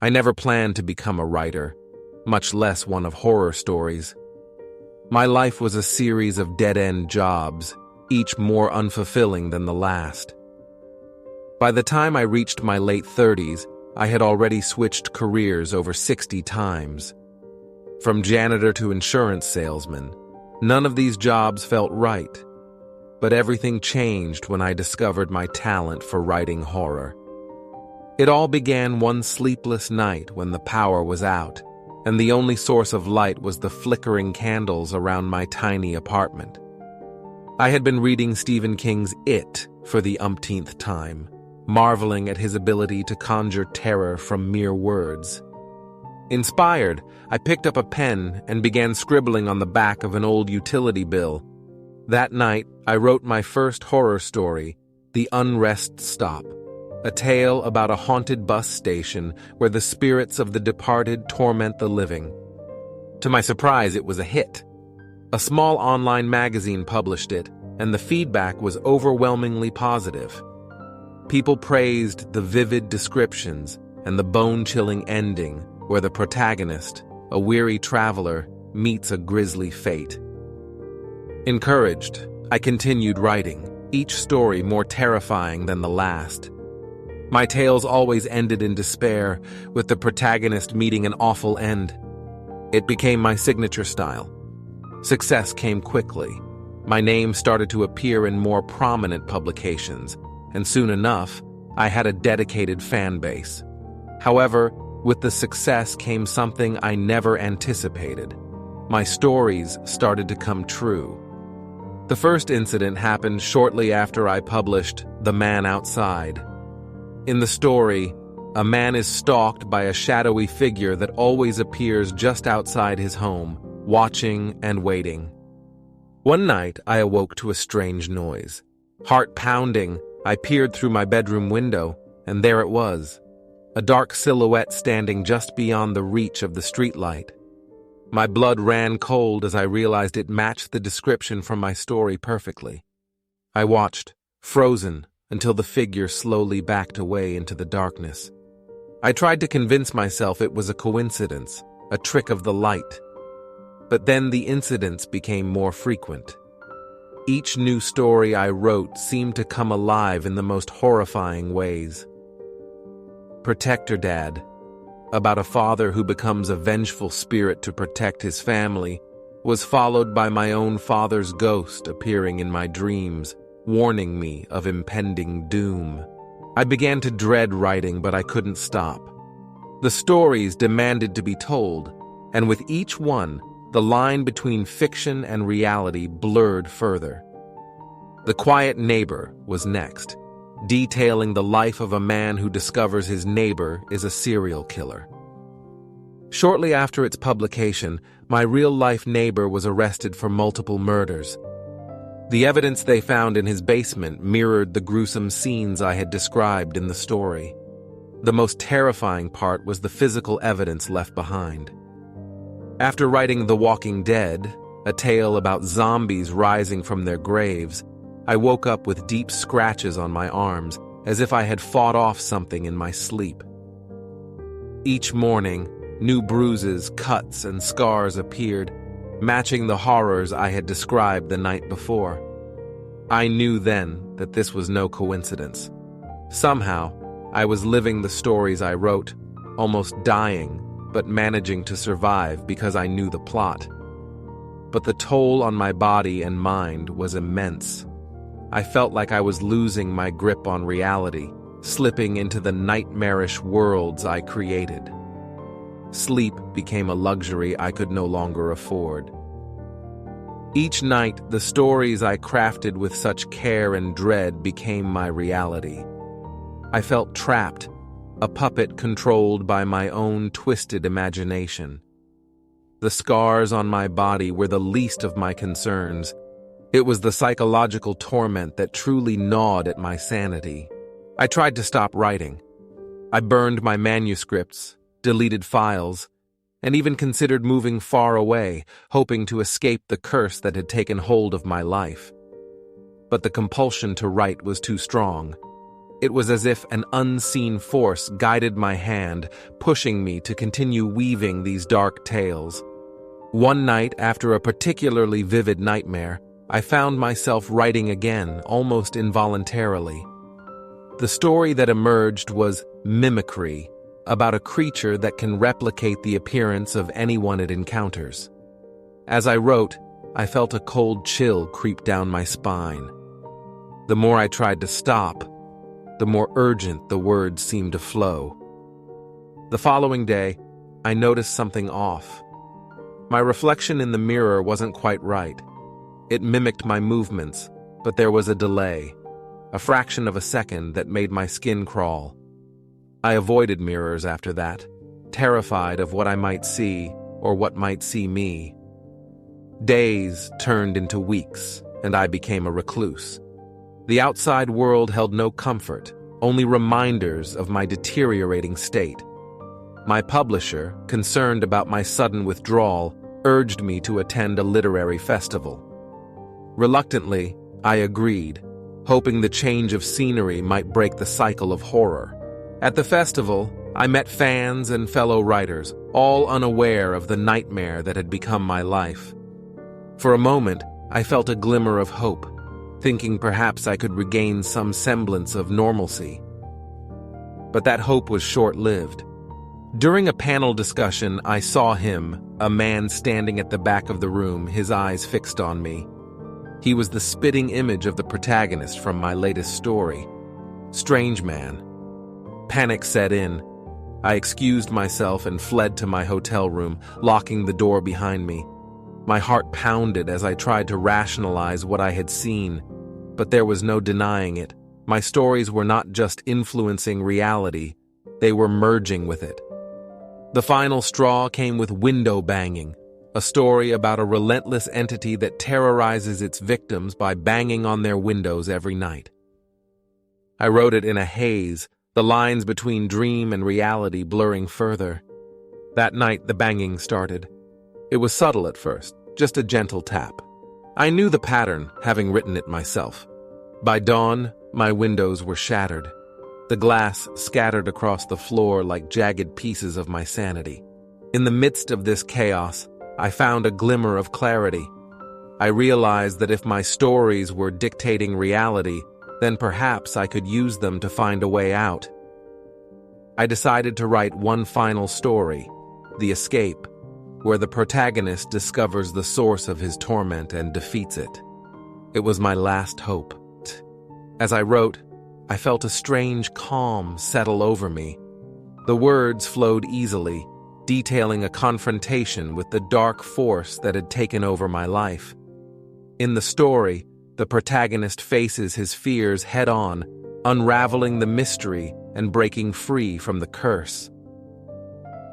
I never planned to become a writer, much less one of horror stories. My life was a series of dead-end jobs, each more unfulfilling than the last. By the time I reached my late 30s, I had already switched careers over 60 times. From janitor to insurance salesman, none of these jobs felt right. But everything changed when I discovered my talent for writing horror. It all began one sleepless night when the power was out, and the only source of light was the flickering candles around my tiny apartment. I had been reading Stephen King's It for the umpteenth time, marveling at his ability to conjure terror from mere words. Inspired, I picked up a pen and began scribbling on the back of an old utility bill. That night, I wrote my first horror story, The Unrest Stop, a tale about a haunted bus station where the spirits of the departed torment the living. To my surprise, it was a hit. A small online magazine published it, and the feedback was overwhelmingly positive. People praised the vivid descriptions and the bone-chilling ending where the protagonist, a weary traveler, meets a grisly fate. Encouraged, I continued writing, each story more terrifying than the last. My tales always ended in despair, with the protagonist meeting an awful end. It became my signature style. Success came quickly. My name started to appear in more prominent publications, and soon enough, I had a dedicated fan base. However, with the success came something I never anticipated. My stories started to come true. The first incident happened shortly after I published The Man Outside. In the story, a man is stalked by a shadowy figure that always appears just outside his home, watching and waiting. One night, I awoke to a strange noise. Heart pounding, I peered through my bedroom window, and there it was, a dark silhouette standing just beyond the reach of the streetlight. My blood ran cold as I realized it matched the description from my story perfectly. I watched, frozen, until the figure slowly backed away into the darkness. I tried to convince myself it was a coincidence, a trick of the light. But then the incidents became more frequent. Each new story I wrote seemed to come alive in the most horrifying ways. Protector Dad, about a father who becomes a vengeful spirit to protect his family, was followed by my own father's ghost appearing in my dreams, warning me of impending doom. I began to dread writing, but I couldn't stop. The stories demanded to be told, and with each one, the line between fiction and reality blurred further. The Quiet Neighbor was next, detailing the life of a man who discovers his neighbor is a serial killer. Shortly after its publication, my real-life neighbor was arrested for multiple murders. The evidence they found in his basement mirrored the gruesome scenes I had described in the story. The most terrifying part was the physical evidence left behind. After writing The Walking Dead, a tale about zombies rising from their graves, I woke up with deep scratches on my arms, as if I had fought off something in my sleep. Each morning, new bruises, cuts, and scars appeared, matching the horrors I had described the night before. I knew then that this was no coincidence. Somehow, I was living the stories I wrote, almost dying, but managing to survive because I knew the plot. But the toll on my body and mind was immense. I felt like I was losing my grip on reality, slipping into the nightmarish worlds I created. Sleep became a luxury I could no longer afford. Each night, the stories I crafted with such care and dread became my reality. I felt trapped, a puppet controlled by my own twisted imagination. The scars on my body were the least of my concerns. It was the psychological torment that truly gnawed at my sanity. I tried to stop writing. I burned my manuscripts, deleted files, and even considered moving far away, hoping to escape the curse that had taken hold of my life. But the compulsion to write was too strong. It was as if an unseen force guided my hand, pushing me to continue weaving these dark tales. One night, after a particularly vivid nightmare, I found myself writing again, almost involuntarily. The story that emerged was Mimicry, about a creature that can replicate the appearance of anyone it encounters. As I wrote, I felt a cold chill creep down my spine. The more I tried to stop, the more urgent the words seemed to flow. The following day, I noticed something off. My reflection in the mirror wasn't quite right. It mimicked my movements, but there was a delay, a fraction of a second that made my skin crawl. I avoided mirrors after that, terrified of what I might see or what might see me. Days turned into weeks, and I became a recluse. The outside world held no comfort, only reminders of my deteriorating state. My publisher, concerned about my sudden withdrawal, urged me to attend a literary festival. Reluctantly, I agreed, hoping the change of scenery might break the cycle of horror. At the festival, I met fans and fellow writers, all unaware of the nightmare that had become my life. For a moment, I felt a glimmer of hope, thinking perhaps I could regain some semblance of normalcy. But that hope was short-lived. During a panel discussion, I saw him, a man standing at the back of the room, his eyes fixed on me. He was the spitting image of the protagonist from my latest story. Strange man. Panic set in. I excused myself and fled to my hotel room, locking the door behind me. My heart pounded as I tried to rationalize what I had seen, but there was no denying it. My stories were not just influencing reality, they were merging with it. The final straw came with Window Banging, a story about a relentless entity that terrorizes its victims by banging on their windows every night. I wrote it in a haze, the lines between dream and reality blurring further. That night, the banging started. It was subtle at first, just a gentle tap. I knew the pattern, having written it myself. By dawn, my windows were shattered. The glass scattered across the floor like jagged pieces of my sanity. In the midst of this chaos, I found a glimmer of clarity. I realized that if my stories were dictating reality, then perhaps I could use them to find a way out. I decided to write one final story, The Escape, where the protagonist discovers the source of his torment and defeats it. It was my last hope. As I wrote, I felt a strange calm settle over me. The words flowed easily, detailing a confrontation with the dark force that had taken over my life. In the story, the protagonist faces his fears head-on, unraveling the mystery and breaking free from the curse.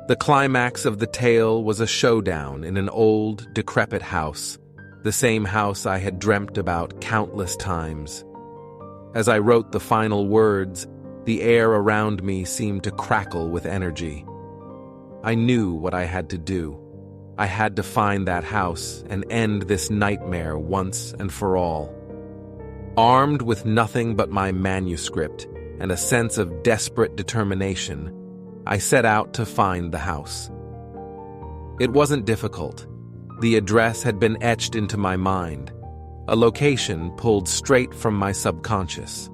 The climax of the tale was a showdown in an old, decrepit house, the same house I had dreamt about countless times. As I wrote the final words, the air around me seemed to crackle with energy. I knew what I had to do. I had to find that house and end this nightmare once and for all. Armed with nothing but my manuscript and a sense of desperate determination, I set out to find the house. It wasn't difficult. The address had been etched into my mind, a location pulled straight from my subconscious.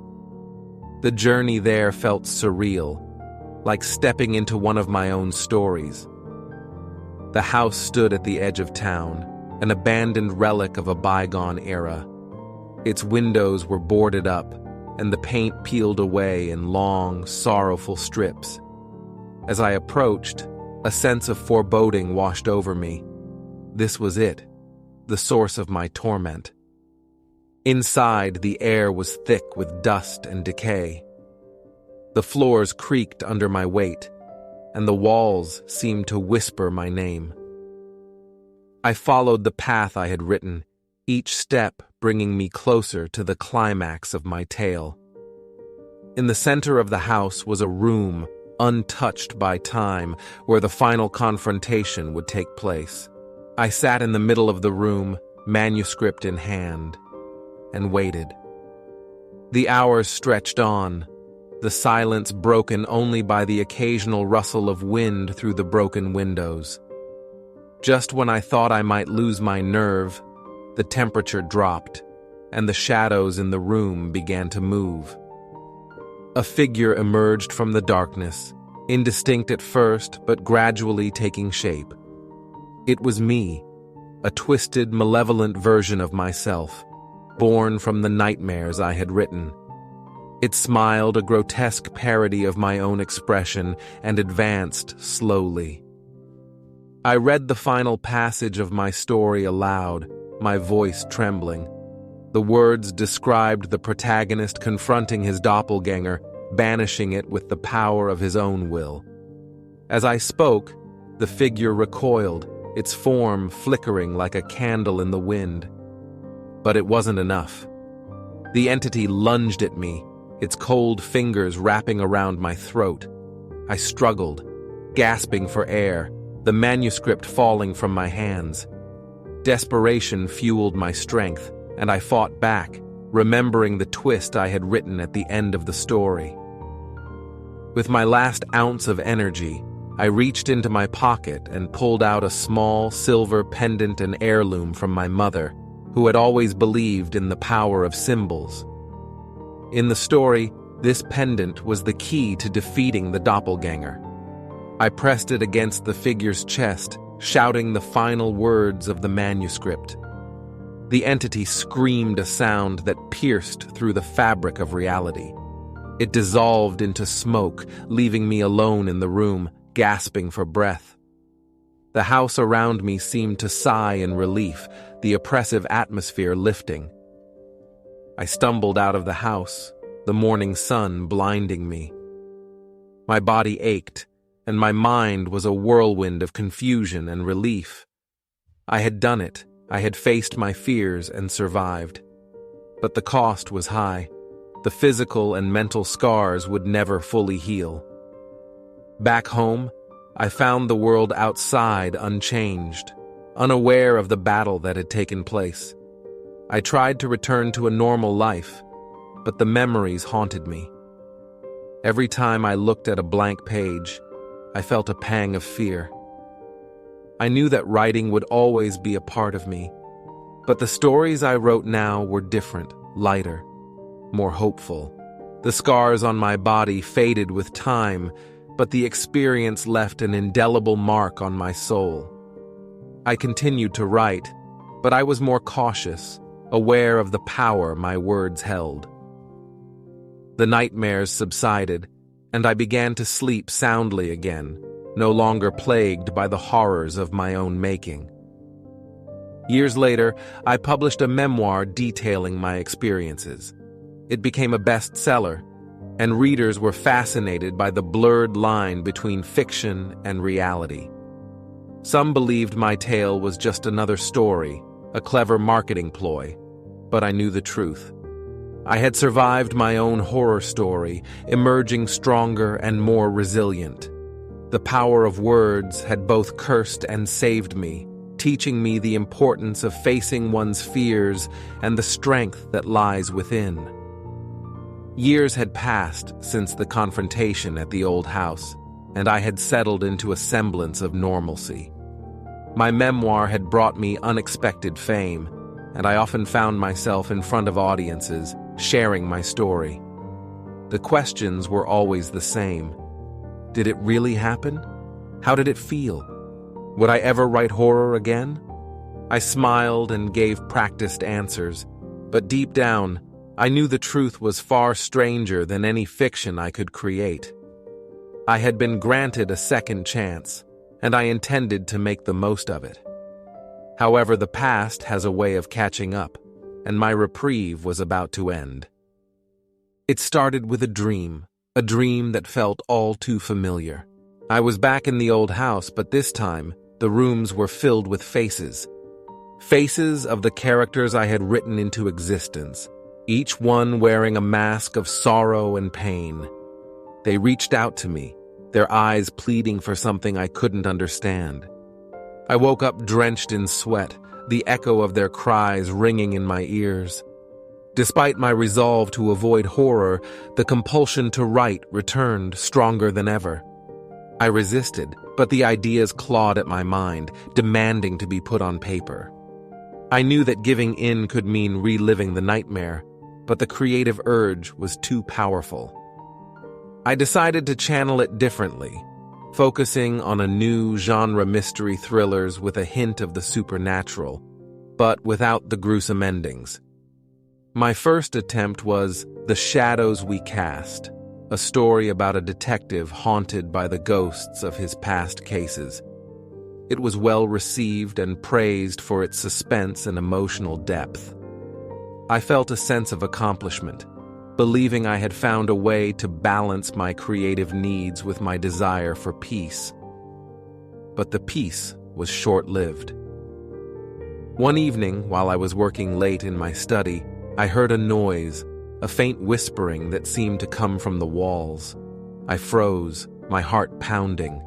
The journey there felt surreal, like stepping into one of my own stories. The house stood at the edge of town, an abandoned relic of a bygone era. Its windows were boarded up, and the paint peeled away in long, sorrowful strips. As I approached, a sense of foreboding washed over me. This was it, the source of my torment. Inside, the air was thick with dust and decay. The floors creaked under my weight, and the walls seemed to whisper my name. I followed the path I had written, each step bringing me closer to the climax of my tale. In the center of the house was a room untouched by time, where the final confrontation would take place. I sat in the middle of the room, manuscript in hand, and waited. The hours stretched on, the silence broken only by the occasional rustle of wind through the broken windows. Just when I thought I might lose my nerve, the temperature dropped, and the shadows in the room began to move. A figure emerged from the darkness, indistinct at first, but gradually taking shape. It was me, a twisted, malevolent version of myself, born from the nightmares I had written. It smiled, a grotesque parody of my own expression, and advanced slowly. I read the final passage of my story aloud, my voice trembling. The words described the protagonist confronting his doppelganger, banishing it with the power of his own will. As I spoke, the figure recoiled, its form flickering like a candle in the wind. But it wasn't enough. The entity lunged at me, its cold fingers wrapping around my throat. I struggled, gasping for air, the manuscript falling from my hands. Desperation fueled my strength, and I fought back, remembering the twist I had written at the end of the story. With my last ounce of energy, I reached into my pocket and pulled out a small silver pendant and heirloom from my mother, who had always believed in the power of symbols. In the story, this pendant was the key to defeating the doppelganger. I pressed it against the figure's chest, shouting the final words of the manuscript. The entity screamed a sound that pierced through the fabric of reality. It dissolved into smoke, leaving me alone in the room, gasping for breath. The house around me seemed to sigh in relief, the oppressive atmosphere lifting. I stumbled out of the house, the morning sun blinding me. My body ached, and my mind was a whirlwind of confusion and relief. I had done it. I had faced my fears and survived. But the cost was high. The physical and mental scars would never fully heal. Back home, I found the world outside unchanged, unaware of the battle that had taken place. I tried to return to a normal life, but the memories haunted me. Every time I looked at a blank page, I felt a pang of fear. I knew that writing would always be a part of me, but the stories I wrote now were different, lighter, more hopeful. The scars on my body faded with time, but the experience left an indelible mark on my soul. I continued to write, but I was more cautious, aware of the power my words held. The nightmares subsided, and I began to sleep soundly again, no longer plagued by the horrors of my own making. Years later, I published a memoir detailing my experiences. It became a bestseller, and readers were fascinated by the blurred line between fiction and reality. Some believed my tale was just another story, a clever marketing ploy, but I knew the truth. I had survived my own horror story, emerging stronger and more resilient. The power of words had both cursed and saved me, teaching me the importance of facing one's fears and the strength that lies within. Years had passed since the confrontation at the old house, and I had settled into a semblance of normalcy. My memoir had brought me unexpected fame, and I often found myself in front of audiences, sharing my story. The questions were always the same. Did it really happen? How did it feel? Would I ever write horror again? I smiled and gave practiced answers, but deep down, I knew the truth was far stranger than any fiction I could create. I had been granted a second chance, and I intended to make the most of it. However, the past has a way of catching up, and my reprieve was about to end. It started with a dream that felt all too familiar. I was back in the old house, but this time, the rooms were filled with faces. Faces of the characters I had written into existence, each one wearing a mask of sorrow and pain. They reached out to me, their eyes pleading for something I couldn't understand. I woke up drenched in sweat, the echo of their cries ringing in my ears. Despite my resolve to avoid horror, the compulsion to write returned stronger than ever. I resisted, but the ideas clawed at my mind, demanding to be put on paper. I knew that giving in could mean reliving the nightmare, but the creative urge was too powerful. I decided to channel it differently, focusing on a new genre mystery thrillers with a hint of the supernatural, but without the gruesome endings. My first attempt was The Shadows We Cast, a story about a detective haunted by the ghosts of his past cases. It was well received and praised for its suspense and emotional depth. I felt a sense of accomplishment, believing I had found a way to balance my creative needs with my desire for peace. But the peace was short-lived. One evening, while I was working late in my study, I heard a noise, a faint whispering that seemed to come from the walls. I froze, my heart pounding.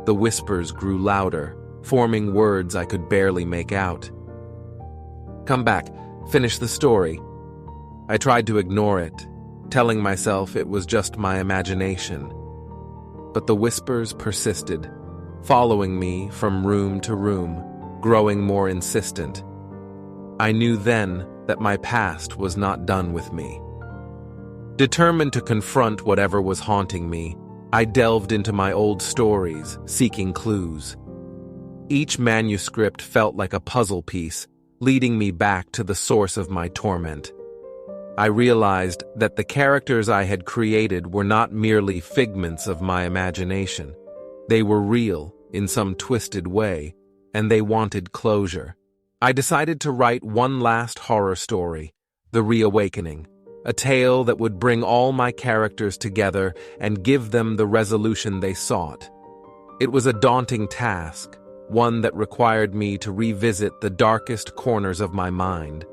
The whispers grew louder, forming words I could barely make out. "Come back, finish the story." I tried to ignore it, telling myself it was just my imagination. But the whispers persisted, following me from room to room, growing more insistent. I knew then that my past was not done with me. Determined to confront whatever was haunting me, I delved into my old stories, seeking clues. Each manuscript felt like a puzzle piece, leading me back to the source of my torment. I realized that the characters I had created were not merely figments of my imagination. They were real, in some twisted way, and they wanted closure. I decided to write one last horror story, The Reawakening, a tale that would bring all my characters together and give them the resolution they sought. It was a daunting task, one that required me to revisit the darkest corners of my mind.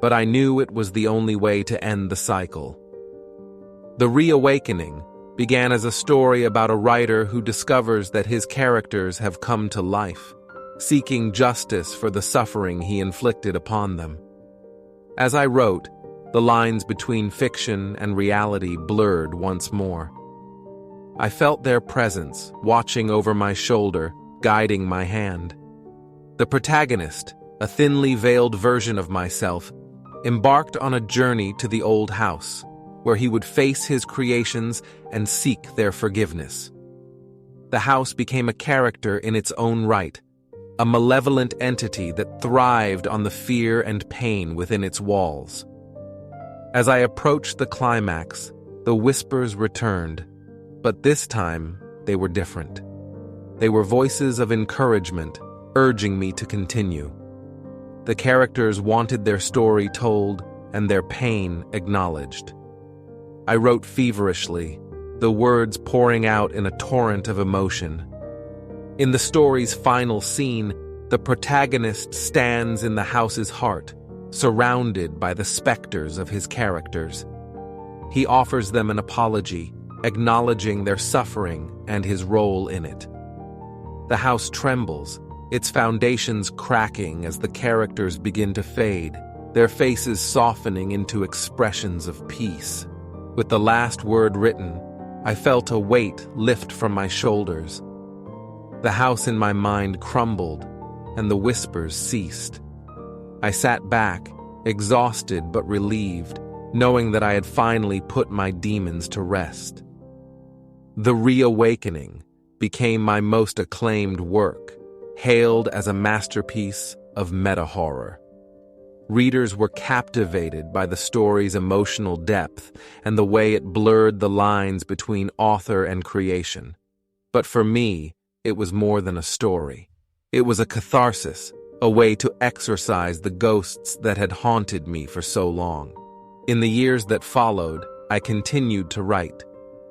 But I knew it was the only way to end the cycle. The Reawakening began as a story about a writer who discovers that his characters have come to life, seeking justice for the suffering he inflicted upon them. As I wrote, the lines between fiction and reality blurred once more. I felt their presence, watching over my shoulder, guiding my hand. The protagonist, a thinly veiled version of myself, embarked on a journey to the old house, where he would face his creations and seek their forgiveness. The house became a character in its own right, a malevolent entity that thrived on the fear and pain within its walls. As I approached the climax, the whispers returned, but this time they were different. They were voices of encouragement, urging me to continue. The characters wanted their story told and their pain acknowledged. I wrote feverishly, the words pouring out in a torrent of emotion. In the story's final scene, the protagonist stands in the house's heart, surrounded by the specters of his characters. He offers them an apology, acknowledging their suffering and his role in it. The house trembles, its foundations cracking as the characters begin to fade, their faces softening into expressions of peace. With the last word written, I felt a weight lift from my shoulders. The house in my mind crumbled, and the whispers ceased. I sat back, exhausted but relieved, knowing that I had finally put my demons to rest. The Reawakening became my most acclaimed work, hailed as a masterpiece of meta-horror. Readers were captivated by the story's emotional depth and the way it blurred the lines between author and creation. But for me, it was more than a story. It was a catharsis, a way to exorcise the ghosts that had haunted me for so long. In the years that followed, I continued to write,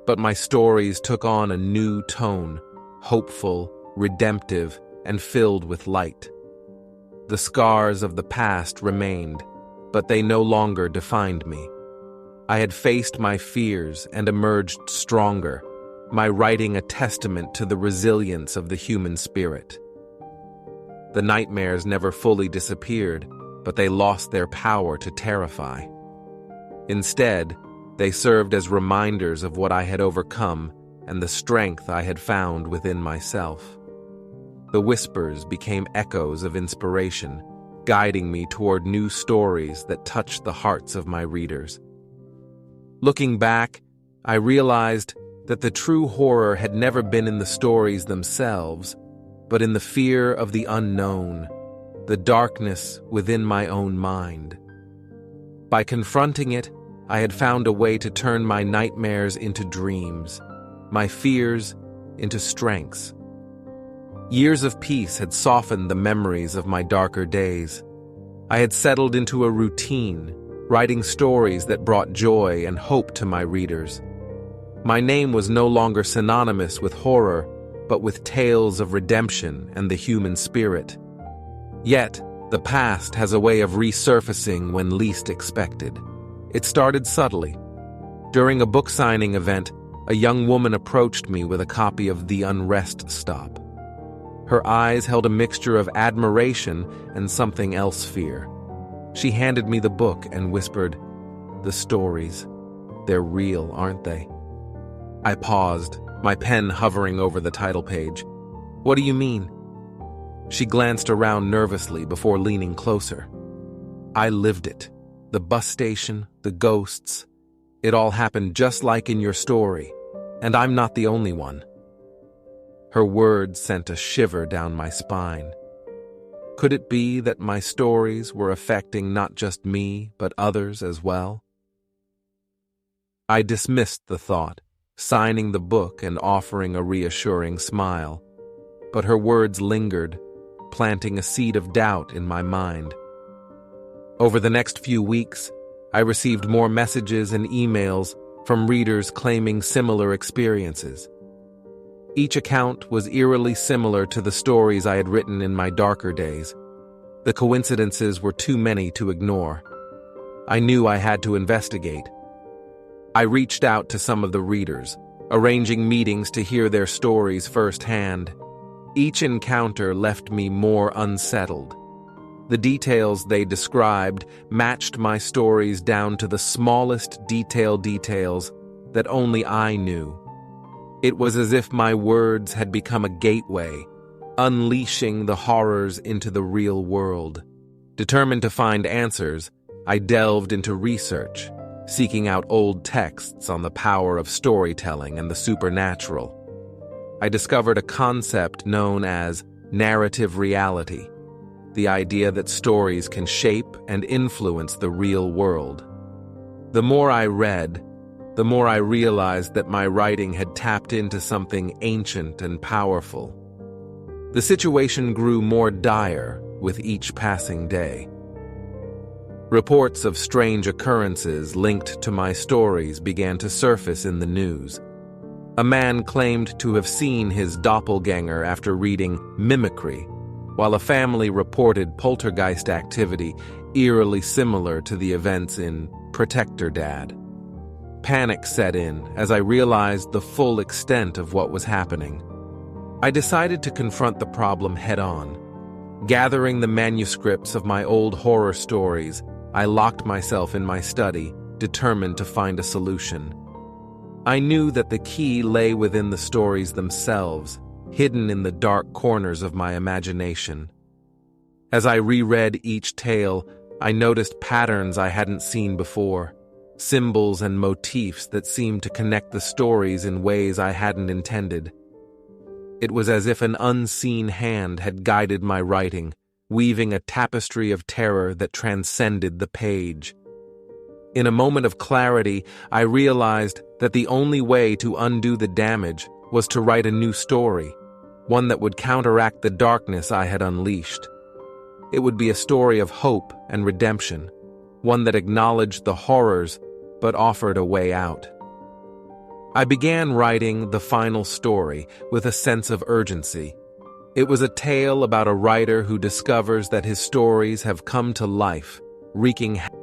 but my stories took on a new tone, hopeful, redemptive, and filled with light. The scars of the past remained, but they no longer defined me. I had faced my fears and emerged stronger, my writing a testament to the resilience of the human spirit. The nightmares never fully disappeared, but they lost their power to terrify. Instead, they served as reminders of what I had overcome and the strength I had found within myself. The whispers became echoes of inspiration, guiding me toward new stories that touched the hearts of my readers. Looking back, I realized that the true horror had never been in the stories themselves, but in the fear of the unknown, the darkness within my own mind. By confronting it, I had found a way to turn my nightmares into dreams, my fears into strengths. Years of peace had softened the memories of my darker days. I had settled into a routine, writing stories that brought joy and hope to my readers. My name was no longer synonymous with horror, but with tales of redemption and the human spirit. Yet, the past has a way of resurfacing when least expected. It started subtly. During a book signing event, a young woman approached me with a copy of The Unrest Stop. Her eyes held a mixture of admiration and something else fear. She handed me the book and whispered, "The stories, they're real, aren't they?" I paused, my pen hovering over the title page. "What do you mean?" She glanced around nervously before leaning closer. "I lived it. The bus station, the ghosts. It all happened just like in your story, and I'm not the only one." Her words sent a shiver down my spine. Could it be that my stories were affecting not just me, but others as well? I dismissed the thought, signing the book and offering a reassuring smile. But her words lingered, planting a seed of doubt in my mind. Over the next few weeks, I received more messages and emails from readers claiming similar experiences. Each account was eerily similar to the stories I had written in my darker days. The coincidences were too many to ignore. I knew I had to investigate. I reached out to some of the readers, arranging meetings to hear their stories firsthand. Each encounter left me more unsettled. The details they described matched my stories down to the smallest details that only I knew. It was as if my words had become a gateway, unleashing the horrors into the real world. Determined to find answers, I delved into research, seeking out old texts on the power of storytelling and the supernatural. I discovered a concept known as narrative reality, the idea that stories can shape and influence the real world. The more I read, the more I realized that my writing had tapped into something ancient and powerful. The situation grew more dire with each passing day. Reports of strange occurrences linked to my stories began to surface in the news. A man claimed to have seen his doppelganger after reading Mimicry, while a family reported poltergeist activity eerily similar to the events in Protector Dad. Panic set in as I realized the full extent of what was happening. I decided to confront the problem head-on. Gathering the manuscripts of my old horror stories, I locked myself in my study, determined to find a solution. I knew that the key lay within the stories themselves, hidden in the dark corners of my imagination. As I reread each tale, I noticed patterns I hadn't seen before. Symbols and motifs that seemed to connect the stories in ways I hadn't intended. It was as if an unseen hand had guided my writing, weaving a tapestry of terror that transcended the page. In a moment of clarity, I realized that the only way to undo the damage was to write a new story, one that would counteract the darkness I had unleashed. It would be a story of hope and redemption, one that acknowledged the horrors but offered a way out. I began writing the final story with a sense of urgency. It was a tale about a writer who discovers that his stories have come to life, wreaking havoc